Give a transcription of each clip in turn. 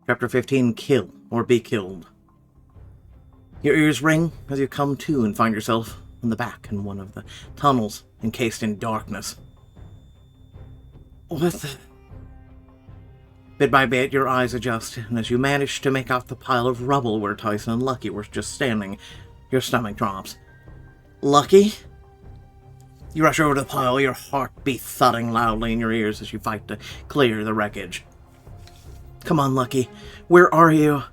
Chapter 15, Kill or Be Killed. Your ears ring as you come to and find yourself in the back in one of the tunnels encased in darkness. What the... Bit by bit, your eyes adjust, and as you manage to make out the pile of rubble where Tyson and Lucky were just standing, your stomach drops. Lucky? You rush over to the pile, your heartbeat thudding loudly in your ears as you fight to clear the wreckage. Come on, Lucky. Where are you?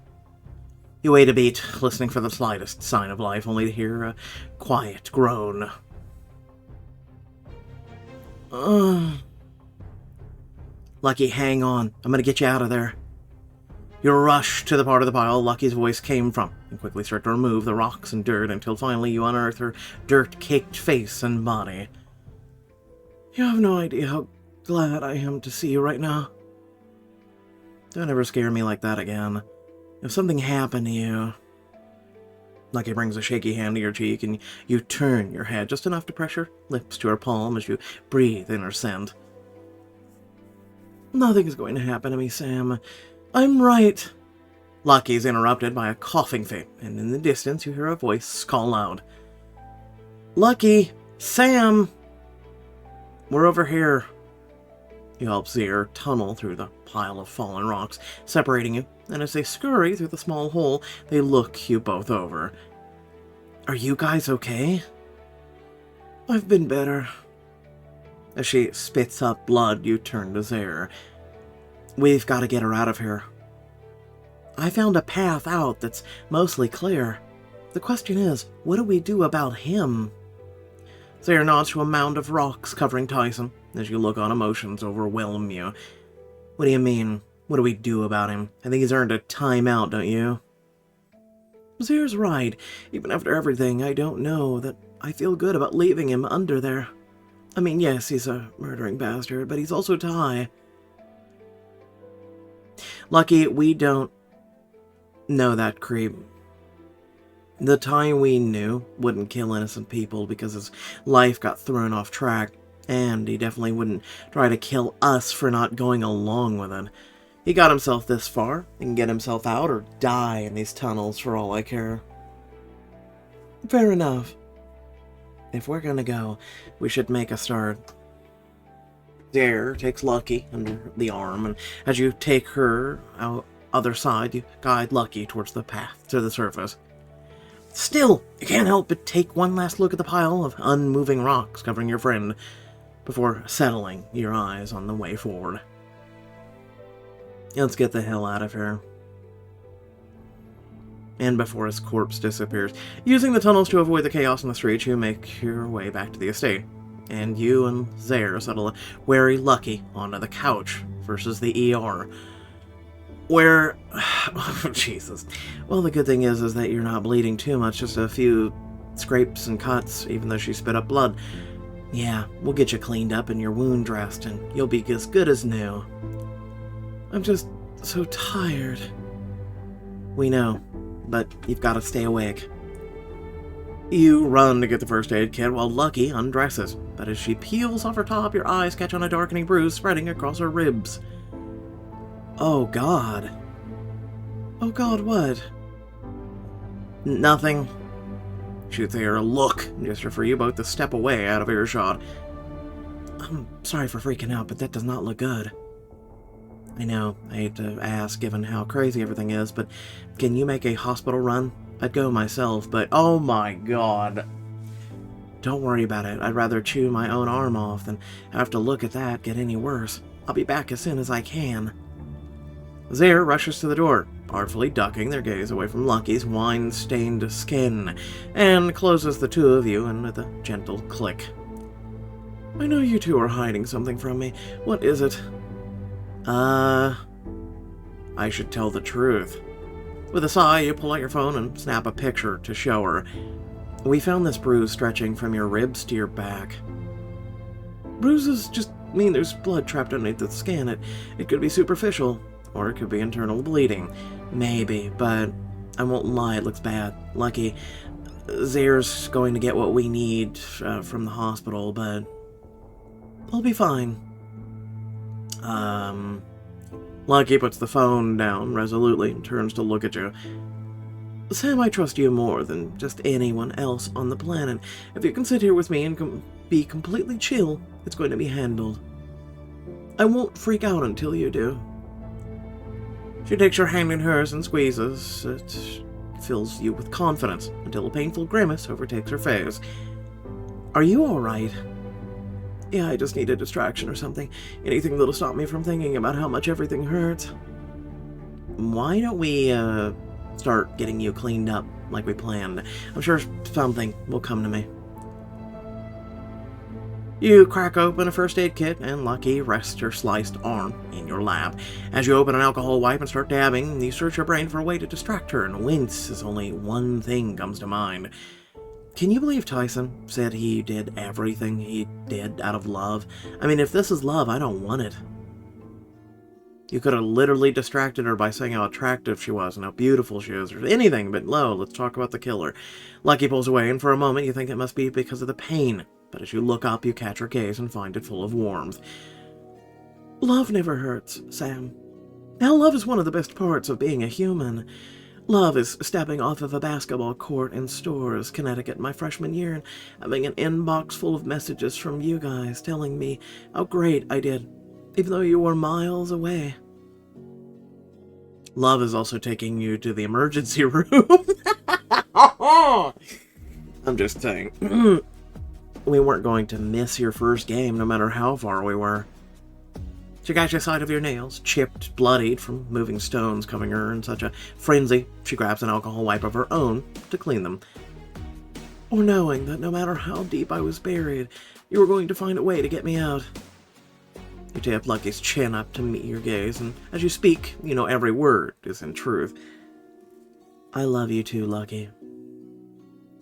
You wait a beat, listening for the slightest sign of life, only to hear a quiet groan. Lucky, hang on. I'm gonna get you out of there. You rush to the part of the pile Lucky's voice came from, and quickly start to remove the rocks and dirt until finally you unearth her dirt-caked face and body. You have no idea how glad I am to see you right now. Don't ever scare me like that again. If something happened to you... Lucky brings a shaky hand to your cheek, and you turn your head just enough to press your lips to her palm as you breathe in her scent. Nothing is going to happen to me, Sam. I'm right. Lucky's interrupted by a coughing fit, and in the distance you hear a voice call out. Lucky! Sam! We're over here. You help Zir tunnel through the pile of fallen rocks, separating you, and as they scurry through the small hole, they look you both over. Are you guys okay? I've been better. As she spits up blood, you turn to Zir. We've got to get her out of here. I found a path out that's mostly clear. The question is, what do we do about him? Zir nods to a mound of rocks covering Tyson, as you look on, emotions overwhelm you. What do you mean? What do we do about him? I think he's earned a timeout, don't you? Zir's right. Even after everything, I don't know that I feel good about leaving him under there. I mean, yes, he's a murdering bastard, but he's also Ty. Lucky, we don't know that creep. The Ty we knew wouldn't kill innocent people because his life got thrown off track, and he definitely wouldn't try to kill us for not going along with it. He got himself this far, he can get himself out or die in these tunnels for all I care. Fair enough. If we're gonna go, we should make a start. Zir takes Lucky under the arm, and as you take her out other side, you guide Lucky towards the path to the surface. Still, you can't help but take one last look at the pile of unmoving rocks covering your friend, before settling your eyes on the way forward. Let's get the hell out of here. And before his corpse disappears, using the tunnels to avoid the chaos in the streets, you make your way back to the estate. And you and Zir settle a wary Lucky onto the couch versus the ER. Where... Oh, Jesus. Well, the good thing is that you're not bleeding too much, just a few scrapes and cuts, even though she spit up blood. Yeah, we'll get you cleaned up and your wound dressed, and you'll be as good as new. I'm just so tired. We know, but you've got to stay awake. You run to get the first aid kit while Lucky undresses, but as she peels off her top, your eyes catch on a darkening bruise spreading across her ribs. Oh, God. Oh, God, what? Nothing. Shoots there a look, gesture for you both to step away out of earshot. I'm sorry for freaking out, but that does not look good. I know, I hate to ask given how crazy everything is, but can you make a hospital run? I'd go myself, but oh my God. Don't worry about it. I'd rather chew my own arm off than have to look at that get any worse. I'll be back as soon as I can. Zir rushes to the door, artfully ducking their gaze away from Lucky's wine-stained skin, and closes the two of you in with a gentle click. I know you two are hiding something from me. What is it? I should tell the truth. With a sigh, you pull out your phone and snap a picture to show her. We found this bruise stretching from your ribs to your back. Bruises just mean there's blood trapped underneath the skin. It could be superficial, or it could be internal bleeding. Maybe, but I won't lie, it looks bad. Lucky, Zir's going to get what we need from the hospital, but I'll be fine. Lucky puts the phone down resolutely and turns to look at you. Sam, I trust you more than just anyone else on the planet. If you can sit here with me and be completely chill, it's going to be handled. I won't freak out until you do. She takes your hand in hers and squeezes. It fills you with confidence until a painful grimace overtakes her face. Are you alright? Yeah, I just need a distraction or something. Anything that'll stop me from thinking about how much everything hurts. Why don't we, start getting you cleaned up like we planned? I'm sure something will come to me. You crack open a first aid kit, and Lucky rests her sliced arm in your lap. As you open an alcohol wipe and start dabbing, you search your brain for a way to distract her and wince as only one thing comes to mind. Can you believe Tyson said he did everything he did out of love? I mean, if this is love, I don't want it. You could have literally distracted her by saying how attractive she was and how beautiful she is, or anything, but no, let's talk about the killer. Lucky pulls away, and for a moment you think it must be because of the pain, but as you look up, you catch her gaze and find it full of warmth. Love never hurts, Sam. Now, love is one of the best parts of being a human. Love is stepping off of a basketball court in Stores, Connecticut, my freshman year, and having an inbox full of messages from you guys telling me how great I did, even though you were miles away. Love is also taking you to the emergency room. I'm just saying. We weren't going to miss your first game, no matter how far we were. She got you a side of your nails, chipped, bloodied from moving stones covering her in such a frenzy, she grabs an alcohol wipe of her own to clean them. Or knowing that no matter how deep I was buried, you were going to find a way to get me out. You tap Lucky's chin up to meet your gaze, and as you speak, you know every word is in truth. I love you too, Lucky.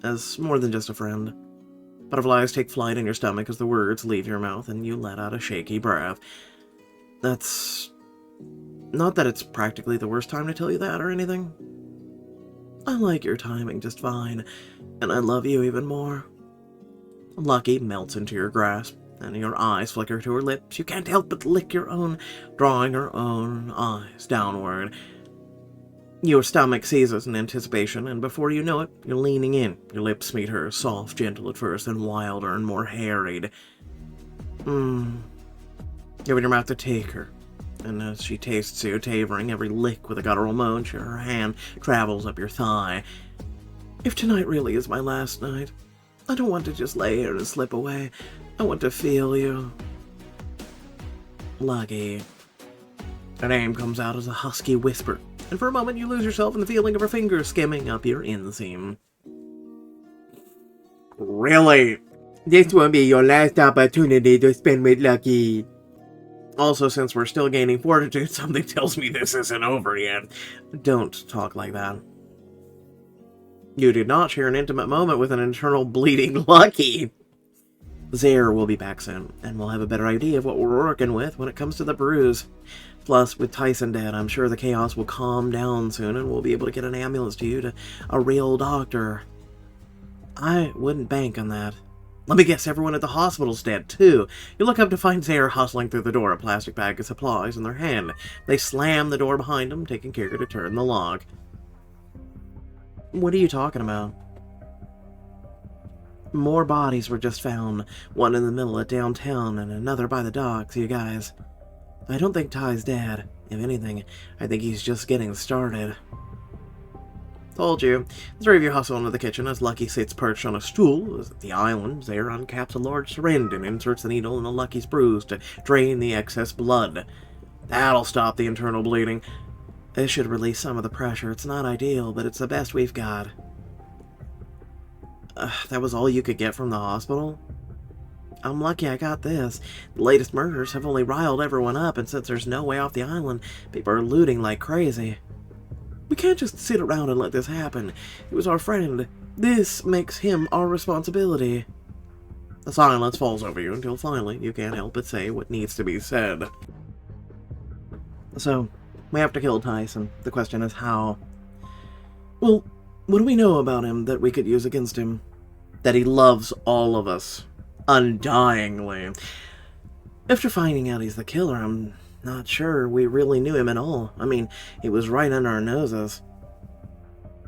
As more than just a friend. Butterflies take flight in your stomach as the words leave your mouth, and you let out a shaky breath. That's... not that it's practically the worst time to tell you that or anything. I like your timing just fine, and I love you even more. Lucky melts into your grasp, and your eyes flicker to her lips. You can't help but lick your own, drawing her own eyes downward. Your stomach seizes in anticipation, and before you know it, you're leaning in. Your lips meet hers, soft, gentle at first, then wilder and more harried. You open your mouth to take her, and as she tastes you, tavoring every lick with a guttural moan, her hand travels up your thigh. If tonight really is my last night, I don't want to just lay here and slip away. I want to feel you. Lucky. Her name comes out as a husky whisper, and for a moment you lose yourself in the feeling of her fingers skimming up your inseam. Really? This will be your last opportunity to spend with Lucky. Also, since we're still gaining fortitude, something tells me this isn't over yet. Don't talk like that. You did not share an intimate moment with an internal bleeding Lucky. Zaire will be back soon, and we'll have a better idea of what we're working with when it comes to the bruise. Plus, with Tyson dead, I'm sure the chaos will calm down soon, and we'll be able to get an ambulance to you to a real doctor. I wouldn't bank on that. Let me guess, everyone at the hospital's dead, too. You look up to find Zaire hustling through the door, a plastic bag of supplies in their hand. They slam the door behind them, taking care to turn the lock. What are you talking about? More bodies were just found. One in the middle of downtown and another by the docks, you guys. I don't think Ty's dead. If anything, I think he's just getting started. Told you. The three of you hustle into the kitchen as Lucky sits perched on a stool. As at the island, Zaire uncaps a large syringe and inserts the needle into Lucky's bruise to drain the excess blood. That'll stop the internal bleeding. This should release some of the pressure. It's not ideal, but it's the best we've got. That was all you could get from the hospital? I'm lucky I got this. The latest murders have only riled everyone up, and since there's no way off the island, people are looting like crazy. We can't just sit around and let this happen. He was our friend. This makes him our responsibility. The silence falls over you until finally you can't help but say what needs to be said. So, we have to kill Tyson. The question is how. Well, what do we know about him that we could use against him? That he loves all of us. Undyingly. After finding out he's the killer, I'm not sure we really knew him at all. I mean, he was right under our noses.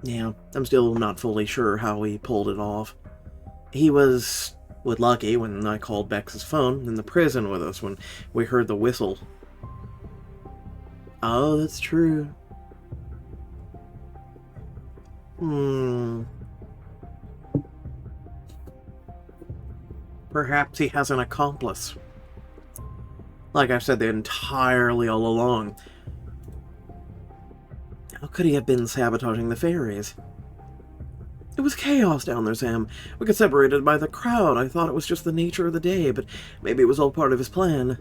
Yeah, I'm still not fully sure how he pulled it off. He was, with Lucky, when I called Bex's phone, in the prison with us when we heard the whistle. Oh, that's true. Perhaps he has an accomplice. Like I've said entirely all along. How could he have been sabotaging the ferries? It was chaos down there, Sam. We got separated by the crowd. I thought it was just the nature of the day, but maybe it was all part of his plan.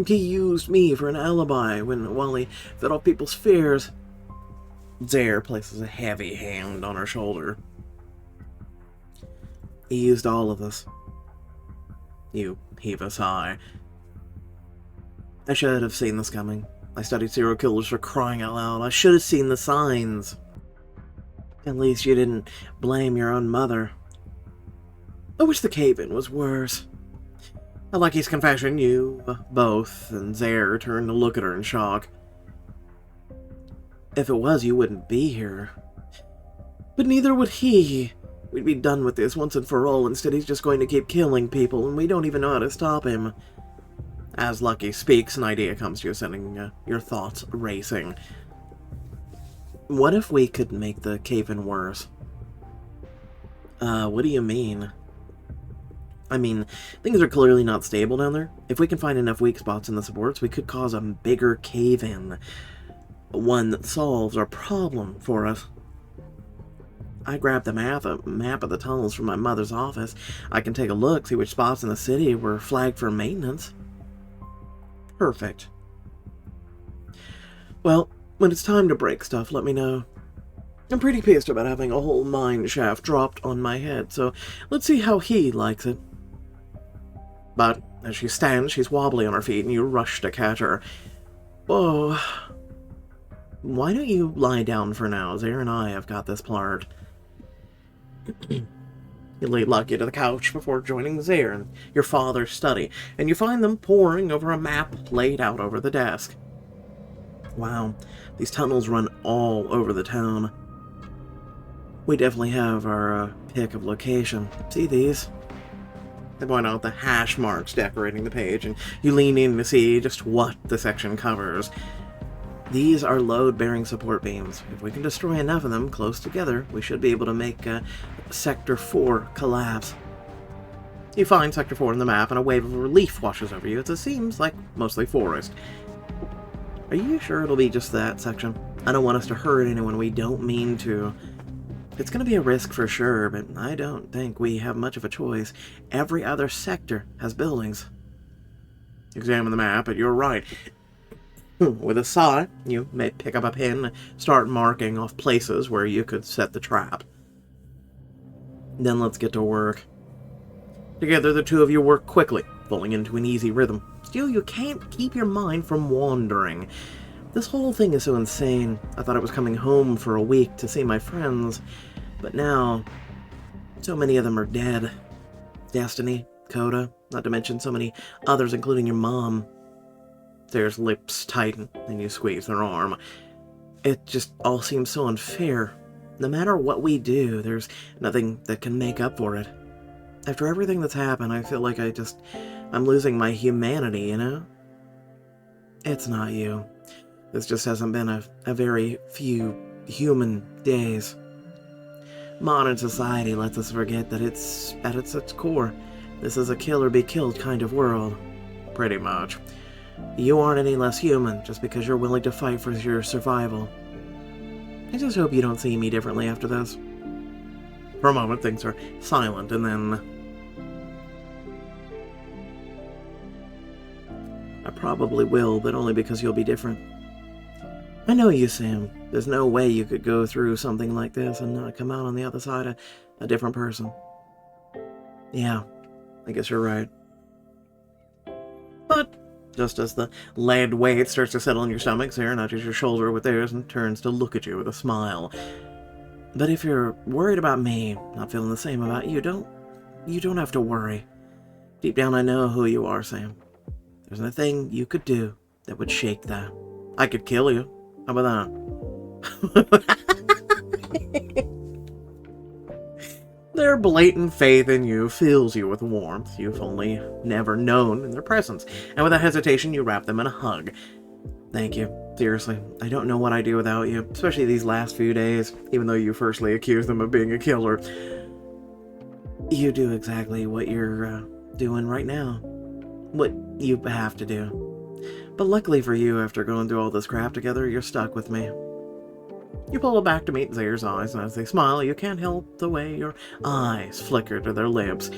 He used me for an alibi while he fed off people's fears. Zaire places a heavy hand on her shoulder. He used all of us. You heave a sigh. I should have seen this coming. I studied serial killers for crying out loud. I should have seen the signs. At least you didn't blame your own mother. I wish the cave-in was worse. At Lucky's confession, you both and Zaire turned to look at her in shock. If it was, you wouldn't be here. But neither would he. We'd be done with this once and for all. Instead, he's just going to keep killing people, and we don't even know how to stop him. As Lucky speaks, an idea comes to you, sending your thoughts racing. What if we could make the cave-in worse? What do you mean? I mean, things are clearly not stable down there. If we can find enough weak spots in the supports, we could cause a bigger cave-in. One that solves our problem for us. I grabbed the map of the tunnels from my mother's office. I can take a look, see which spots in the city were flagged for maintenance. Perfect. Well, when it's time to break stuff, let me know. I'm pretty pissed about having a whole mine shaft dropped on my head, so let's see how he likes it. But as she stands, she's wobbly on her feet, and you rush to catch her. Whoa. Why don't you lie down for now? Zaire and I have got this part. You lead Lucky to the couch before joining Zaire in your father's study, and you find them poring over a map laid out over the desk. Wow, these tunnels run all over the town. We definitely have our pick of location. See these? They point out the hash marks decorating the page, and you lean in to see just what the section covers. These are load-bearing support beams. If we can destroy enough of them close together, we should be able to make Sector 4 collapse. You find Sector 4 on the map, and a wave of relief washes over you. It seems like mostly forest. Are you sure it'll be just that section? I don't want us to hurt anyone we don't mean to. It's going to be a risk for sure, but I don't think we have much of a choice. Every other sector has buildings. Examine the map, and you're right. With a sigh, you may pick up a pen and start marking off places where you could set the trap. Then let's get to work. Together, the two of you work quickly, falling into an easy rhythm. Still, you can't keep your mind from wandering. This whole thing is so insane. I thought I was coming home for a week to see my friends, but now, so many of them are dead. Destiny, Coda, not to mention so many others, including your mom. Zaire's lips tighten, and you squeeze their arm. It just all seems so unfair. No matter what we do, there's nothing that can make up for it. After everything that's happened, I feel like I'm losing my humanity, you know? It's not you. This just hasn't been a very few human days. Modern society lets us forget that it's, at its core, this is a kill-or-be-killed kind of world. Pretty much. You aren't any less human just because you're willing to fight for your survival. I just hope you don't see me differently after this. For a moment, things are silent, and then... I probably will, but only because you'll be different. I know you, Sam. There's no way you could go through something like this and not come out on the other side a different person. Yeah, I guess you're right. But... just as the lead weight starts to settle in your stomach, Zaire nudges your shoulder with theirs and turns to look at you with a smile. But if you're worried about me, not feeling the same about you, don't have to worry. Deep down I know who you are, Sam. There's nothing you could do that would shake that. I could kill you. How about that? Their blatant faith in you fills you with warmth you've only never known in their presence, and without hesitation you wrap them in a hug. Thank you. Seriously, I don't know what I'd do without you, especially these last few days, even though you firstly accused them of being a killer. You do exactly what you're doing right now. What you have to do. But luckily for you, after going through all this crap together, you're stuck with me. You pull back to meet Zare's eyes, and as they smile, you can't help the way your eyes flicker to their lips.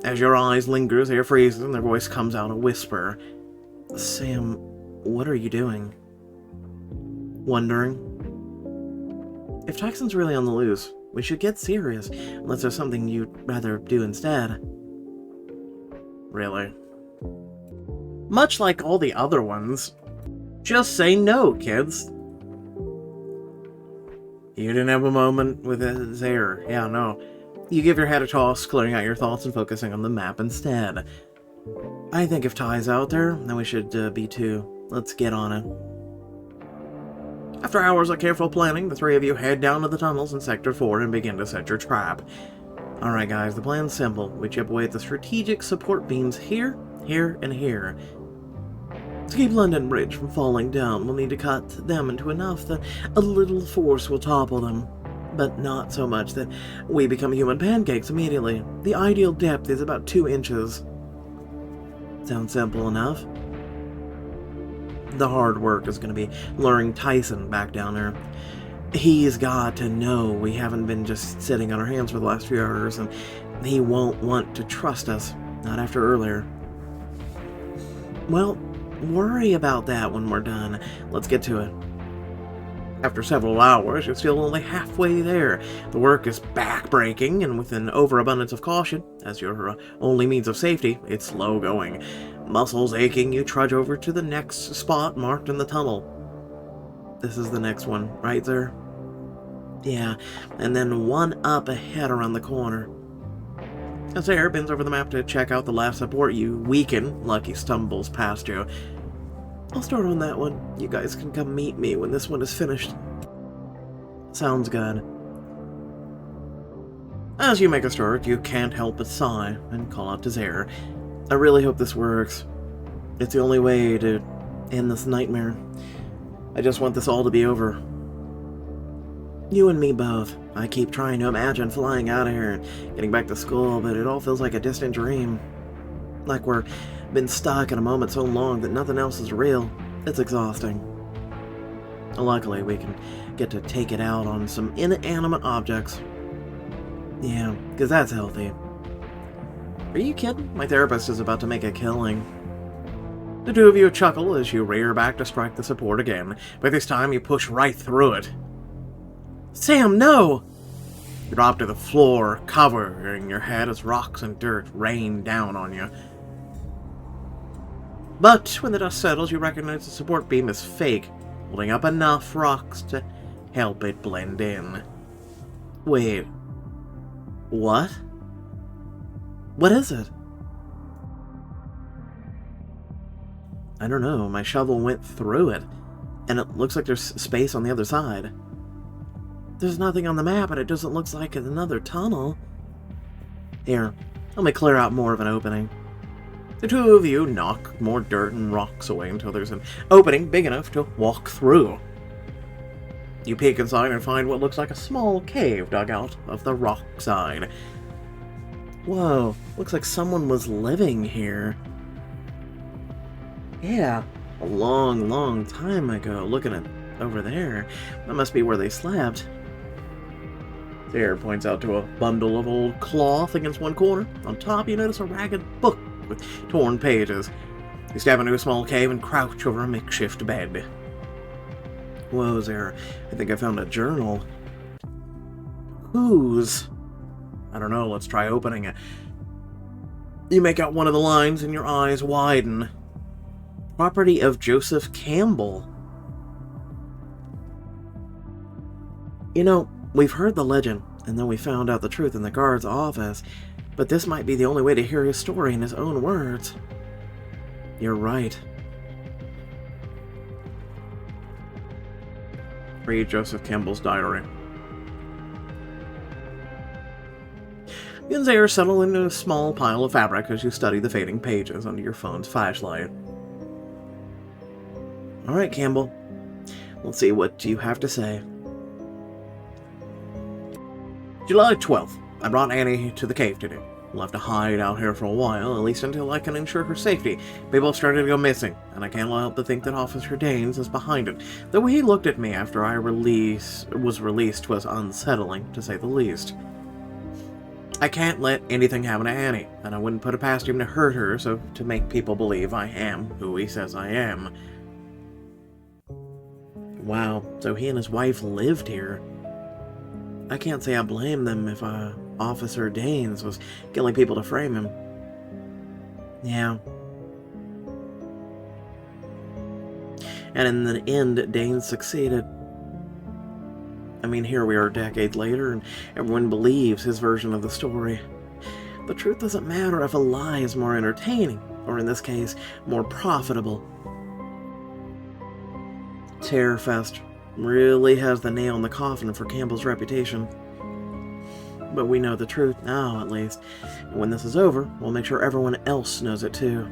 As your eyes linger, Zare freezes, and their voice comes out a whisper. Sam, what are you doing? Wondering. If Jackson's really on the loose, we should get serious, unless there's something you'd rather do instead. Really? Much like all the other ones, just say no, kids. You didn't have a moment with Zare. Yeah, no. You give your head a toss, clearing out your thoughts and focusing on the map instead. I think if Ty's out there, then we should be too. Let's get on it. After hours of careful planning, the three of you head down to the tunnels in Sector 4 and begin to set your trap. Alright guys, the plan's simple. We chip away at the strategic support beams here, here, and here. To keep London Bridge from falling down, we'll need to cut them into enough that a little force will topple them. But not so much that we become human pancakes immediately. The ideal depth is about 2 inches. Sounds simple enough. The hard work is going to be luring Tyson back down there. He's got to know we haven't been just sitting on our hands for the last few hours, and he won't want to trust us, not after earlier. Well, worry about that when we're done. Let's get to it. After several hours, you're still only halfway there. The work is back-breaking, and with an overabundance of caution, as your only means of safety, it's slow going. Muscles aching, you trudge over to the next spot marked in the tunnel. This is the next one, right there? Yeah, and then one up ahead around the corner. As Zare bends over the map to check out the last support, you weaken. Lucky stumbles past you. I'll start on that one. You guys can come meet me when this one is finished. Sounds good. As you make a start, you can't help but sigh and call out to Zare. I really hope this works. It's the only way to end this nightmare. I just want this all to be over. You and me both. I keep trying to imagine flying out of here and getting back to school, but it all feels like a distant dream. Like we're been stuck in a moment so long that nothing else is real. It's exhausting. Luckily, we can get to take it out on some inanimate objects. Yeah, because that's healthy. Are you kidding? My therapist is about to make a killing. The two of you chuckle as you rear back to strike the support again, but this time you push right through it. Sam, no! You drop to the floor, covering your head as rocks and dirt rain down on you. But when the dust settles, you recognize the support beam is fake, holding up enough rocks to help it blend in. Wait. What? What is it? I don't know. My shovel went through it, and it looks like there's space on the other side. There's nothing on the map, and it doesn't look like another tunnel. Here, let me clear out more of an opening. The two of you knock more dirt and rocks away until there's an opening big enough to walk through. You peek inside and find what looks like a small cave dug out of the rock side. Whoa, looks like someone was living here. Yeah, a long, long time ago. Looking at over there, that must be where they slept. There points out to a bundle of old cloth against one corner. On top, you notice a ragged book with torn pages. You step into a small cave and crouch over a makeshift bed. Whoa, there. I think I found a journal. Whose? I don't know, let's try opening it. You make out one of the lines and your eyes widen. Property of Joseph Campbell. You know, we've heard the legend, and then we found out the truth in the guard's office, but this might be the only way to hear his story in his own words. You're right. Read Joseph Campbell's diary. You and Zaire settle into a small pile of fabric as you study the fading pages under your phone's flashlight. All right, Campbell. Let's see what you have to say. July 12th. I brought Annie to the cave today. We'll have to hide out here for a while, at least until I can ensure her safety. People have started to go missing, and I can't help but think that Officer Danes is behind it. The way he looked at me after I was released was unsettling, to say the least. I can't let anything happen to Annie, and I wouldn't put it past him to hurt her, so to make people believe I am who he says I am. Wow, so he and his wife lived here. I can't say I blame them if Officer Danes was killing people to frame him. Yeah. And in the end, Danes succeeded. I mean, here we are decades later, and everyone believes his version of the story. The truth doesn't matter if a lie is more entertaining, or in this case, more profitable. Terrorfest really has the nail in the coffin for Campbell's reputation. But we know the truth now, at least. And when this is over, we'll make sure everyone else knows it too.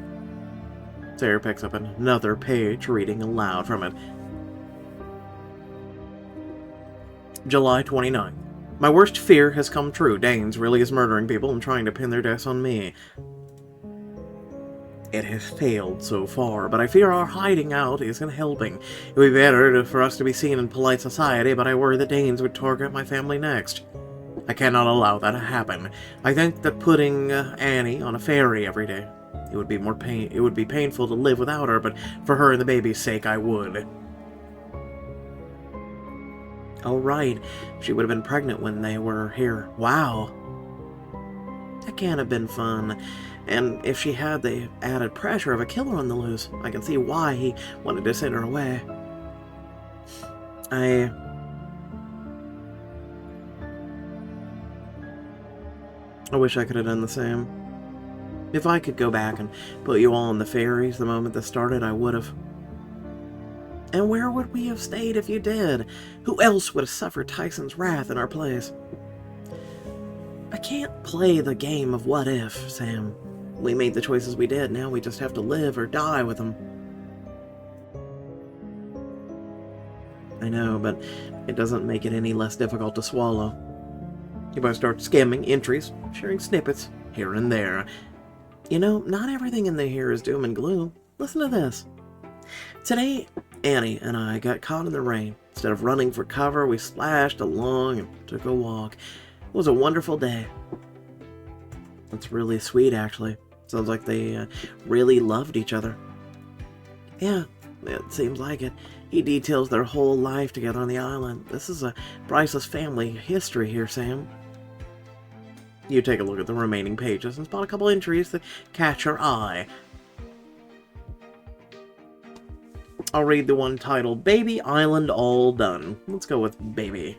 Sarah picks up another page, reading aloud from it. July 29. My worst fear has come true. Danes really is murdering people and trying to pin their deaths on me. It has failed so far, but I fear our hiding out isn't helping. It would be better for us to be seen in polite society, but I worry that Danes would target my family next. I cannot allow that to happen. I think that putting Annie on a ferry every day, it would be painful to live without her, but for her and the baby's sake, I would. Oh, right. She would have been pregnant when they were here. Wow. That can't have been fun. And if she had the added pressure of a killer on the loose, I can see why he wanted to send her away. I wish I could have done the same. If I could go back and put you all on the ferries the moment this started, I would have. And where would we have stayed if you did? Who else would have suffered Tyson's wrath in our place? I can't play the game of what if, Sam. We made the choices we did, now we just have to live or die with them. I know, but it doesn't make it any less difficult to swallow. If I start skimming entries, sharing snippets here and there. You know, not everything in here is doom and gloom. Listen to this. Today, Annie and I got caught in the rain. Instead of running for cover, we splashed along and took a walk. It was a wonderful day. That's really sweet, actually. Sounds like they really loved each other. Yeah, it seems like it. He details their whole life together on the island. This is a priceless family history here, Sam. You take a look at the remaining pages and spot a couple entries that catch your eye. I'll read the one titled, Baby Island All Done. Let's go with Baby.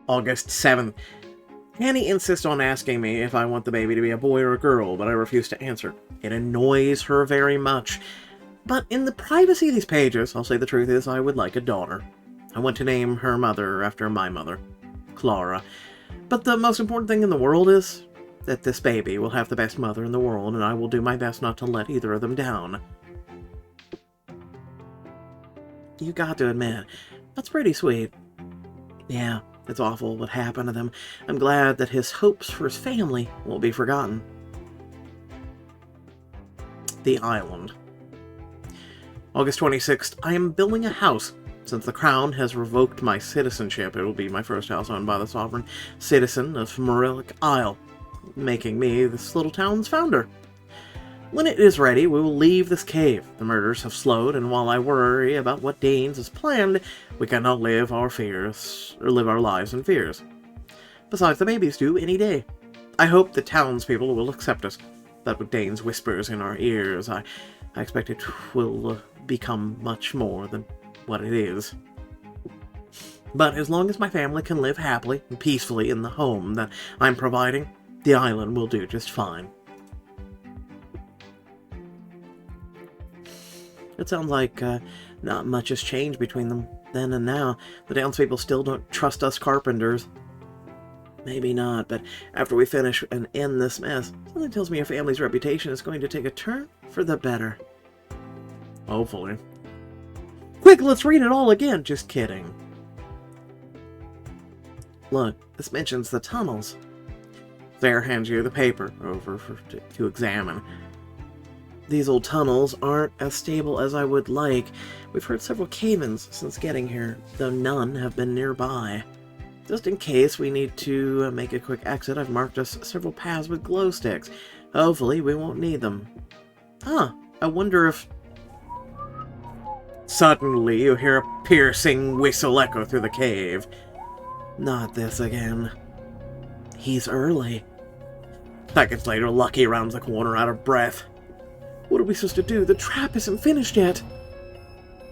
August 7th. Annie insists on asking me if I want the baby to be a boy or a girl, but I refuse to answer. It annoys her very much. But in the privacy of these pages, I'll say the truth is I would like a daughter. I want to name her mother after my mother, Clara. But the most important thing in the world is that this baby will have the best mother in the world, and I will do my best not to let either of them down. You got to admit, that's pretty sweet. Yeah, it's awful what happened to them. I'm glad that his hopes for his family won't be forgotten. The Island. August 26th. I am building a house. Since the Crown has revoked my citizenship, it will be my first house owned by the sovereign citizen of Morillic Isle, making me this little town's founder. When it is ready, we will leave this cave. The murders have slowed, and while I worry about what Danes has planned, we cannot live our lives in fears. Besides, the babies do any day. I hope the townspeople will accept us. That what Danes whispers in our ears, I expect it will become much more than what it is. But as long as my family can live happily and peacefully in the home that I'm providing, the island will do just fine. It sounds like not much has changed between them then and now. The townspeople still don't trust us carpenters. Maybe not, but after we finish and end this mess, something tells me your family's reputation is going to take a turn for the better. Hopefully. Quick, let's read it all again. Just kidding. Look, this mentions the tunnels. Sarah hands you the paper over to examine. These old tunnels aren't as stable as I would like. We've heard several cave-ins since getting here, though none have been nearby. Just in case we need to make a quick exit, I've marked us several paths with glow sticks. Hopefully we won't need them. Huh, I wonder if... Suddenly you hear a piercing whistle echo through the cave. Not this again. He's early. Seconds later, Lucky rounds the corner out of breath. What are we supposed to do? The trap isn't finished yet.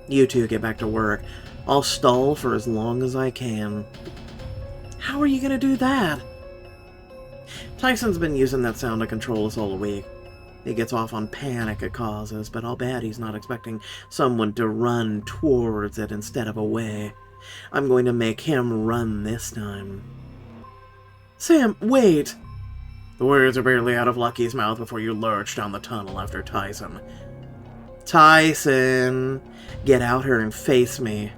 You two get back to work. I'll stall for as long as I can. How are you going to do that? Tyson's been using that sound to control us all week. He gets off on panic it causes, but I'll bet he's not expecting someone to run towards it instead of away. I'm going to make him run this time. Sam, wait! The words are barely out of Lucky's mouth before you lurch down the tunnel after Tyson. Tyson! Get out here and face me.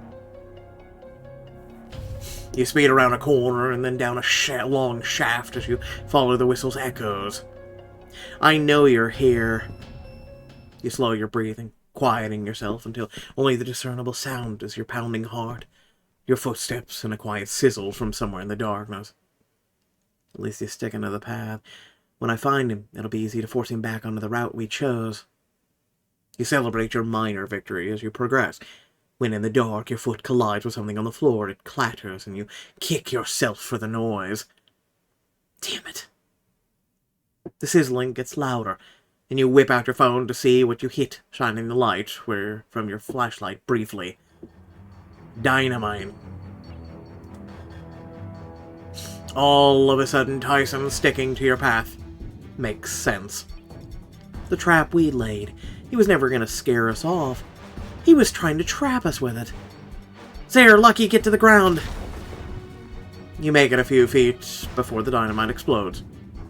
You speed around a corner and then down a long shaft as you follow the whistle's echoes. I know you're here. You slow your breathing, quieting yourself until only the discernible sound is your pounding heart, your footsteps, and a quiet sizzle from somewhere in the darkness. At least he's sticking to the path. When I find him, it'll be easy to force him back onto the route we chose. You celebrate your minor victory as you progress. When in the dark your foot collides with something on the floor, it clatters and you kick yourself for the noise. Damn it. The sizzling gets louder, and you whip out your phone to see what you hit, shining the light from your flashlight briefly. Dynamite. All of a sudden, Tyson sticking to your path. Makes sense. The trap we laid. He was never going to scare us off. He was trying to trap us with it. There, Lucky, get to the ground. You make it a few feet before the dynamite explodes,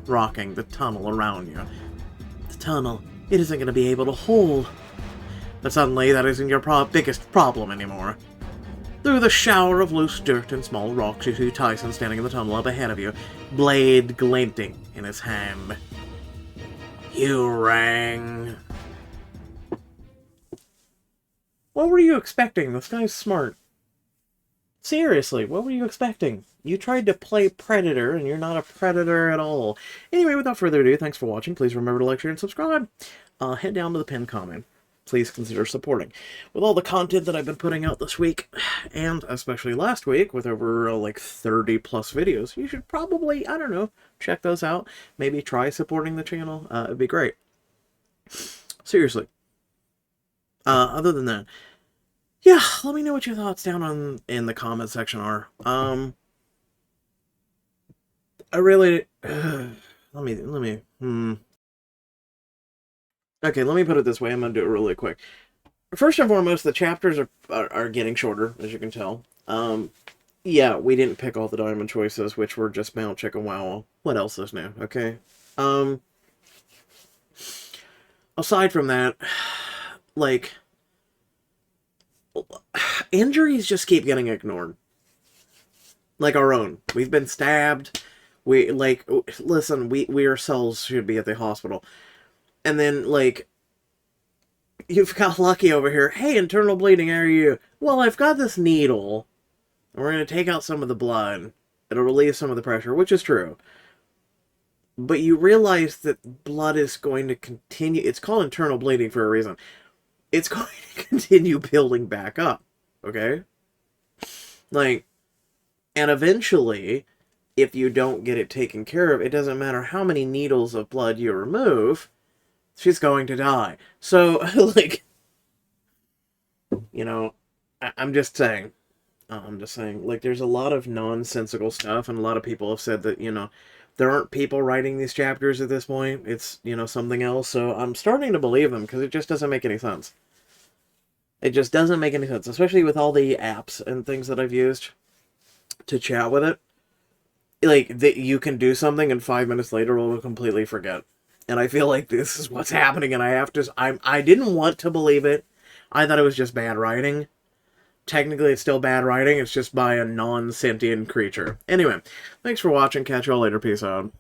rocking the tunnel around you. The tunnel, it isn't going to be able to hold. But suddenly, that isn't your biggest problem anymore. Through the shower of loose dirt and small rocks, you see Tyson standing in the tunnel up ahead of you, blade glinting in his hand. You rang. What were you expecting? This guy's smart. Seriously, what were you expecting? You tried to play Predator, and you're not a Predator at all. Anyway, without further ado, thanks for watching. Please remember to like, share, and subscribe. Head down to the pinned comment. Please consider supporting. With all the content that I've been putting out this week, and especially last week, with over like 30 plus videos, you should probably, I don't know, check those out. Maybe try supporting the channel. It'd be great. Seriously. Other than that, yeah, let me know what your thoughts down in the comment section are. I really, Okay, let me put it this way. I'm going to do it really quick. First and foremost, the chapters are getting shorter, as you can tell. Yeah, we didn't pick all the diamond choices, which were just Mount Chicken Wow. What else is new, okay? Aside from that, like, injuries just keep getting ignored. Like our own. We've been stabbed. Listen, we ourselves should be at the hospital. And then, like, you've got Lucky over here. Hey, internal bleeding, how are you? Well, I've got this needle. And we're going to take out some of the blood. It'll relieve some of the pressure, which is true. But you realize that blood is going to continue. It's called internal bleeding for a reason. It's going to continue building back up. Okay? Like, and eventually, if you don't get it taken care of, it doesn't matter how many needles of blood you remove, she's going to die. So, like, you know, I'm just saying, like, there's a lot of nonsensical stuff, and a lot of people have said that, you know, there aren't people writing these chapters at this point. It's, you know, something else. So I'm starting to believe them, because it just doesn't make any sense. It just doesn't make any sense, especially with all the apps and things that I've used to chat with it. Like, that you can do something and 5 minutes later it will completely forget. And I feel like this is what's happening, and I didn't want to believe it. I thought it was just bad writing. Technically, it's still bad writing. It's just by a non-sentient creature. Anyway, thanks for watching. Catch y'all later. Peace out.